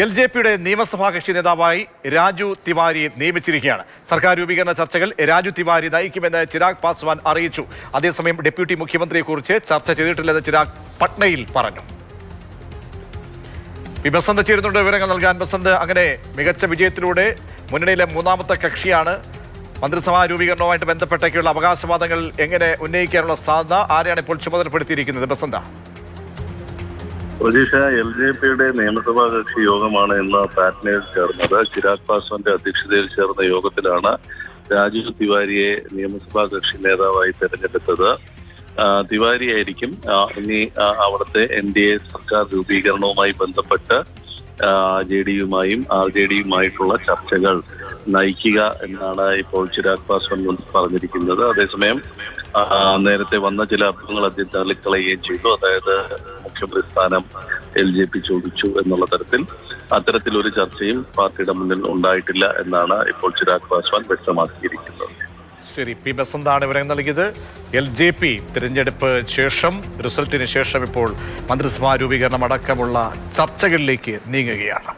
LJPയുടെ നിയമസഭാ കക്ഷി നേതാവായി രാജു തിവാരിയെ നിയമിച്ചിരിക്കുകയാണ്. സർക്കാർ രൂപീകരണ ചർച്ചകൾ രാജു തിവാരി നയിക്കുമെന്ന് ചിരാഗ് പാസ്വാൻ അറിയിച്ചു. അതേസമയം ഡെപ്യൂട്ടി മുഖ്യമന്ത്രിയെക്കുറിച്ച് ചർച്ച ചെയ്തിട്ടില്ലെന്ന് ചിരാഗ് പട്നയിൽ പറഞ്ഞു. ബസന്ത് ചേരുന്നുണ്ട് വിവരങ്ങൾ നൽകാൻ. ബസന്ത്, അങ്ങനെ മികച്ച വിജയത്തിലൂടെ മുന്നണിയിലെ മൂന്നാമത്തെ കക്ഷിയാണ്. മന്ത്രിസഭാ രൂപീകരണവുമായിട്ട് ബന്ധപ്പെട്ടൊക്കെയുള്ള അവകാശവാദങ്ങൾ എങ്ങനെ ഉന്നയിക്കാനുള്ള സാധ്യത, ആരെയാണ് ഇപ്പോൾ ചുമതലപ്പെടുത്തിയിരിക്കുന്നത്? ബസന്ത. പ്രതീക്ഷ, LJPയുടെ നിയമസഭാ കക്ഷി യോഗമാണ് ഇന്ന് പാറ്റ്നയിൽ ചേർന്നത്. ചിരാഗ് പാസ്വാന്റെ അധ്യക്ഷതയിൽ ചേർന്ന യോഗത്തിലാണ് രാജു തിവാരിയെ നിയമസഭാ കക്ഷി നേതാവായി തെരഞ്ഞെടുത്തത്. തിവാരിയായിരിക്കും ഇനി അവിടുത്തെ NDA സർക്കാർ രൂപീകരണവുമായി ബന്ധപ്പെട്ട് JDUമായും RJDയുമായിട്ടുള്ള ചർച്ചകൾ നയിക്കുക എന്നാണ് ഇപ്പോൾ ചിരാഗ് പാസ്വാൻ പറഞ്ഞിരിക്കുന്നത്. അതേസമയം നേരത്തെ വന്ന ചില അഭ്യൂഹങ്ങൾ അദ്ദേഹം തള്ളിക്കളയുകയും ചെയ്തു. അതായത് മുഖ്യമന്ത്രി സ്ഥാനം LJP ചോദിച്ചു എന്നുള്ള തരത്തിൽ അത്തരത്തിലൊരു ചർച്ചയും പാർട്ടിയുടെ മുന്നിൽ ഉണ്ടായിട്ടില്ല എന്നാണ് ഇപ്പോൾ ചിരാഗ് പാസ്വാൻ വ്യക്തമാക്കിയിരിക്കുന്നത്. ശരി, പി ബസന്താണ് വിവരം നൽകിയത്. LJP തിരഞ്ഞെടുപ്പ് ശേഷം, റിസൾട്ടിന് ശേഷം ഇപ്പോൾ മന്ത്രിസഭാ രൂപീകരണം അടക്കമുള്ള ചർച്ചകളിലേക്ക് നീങ്ങുകയാണ്.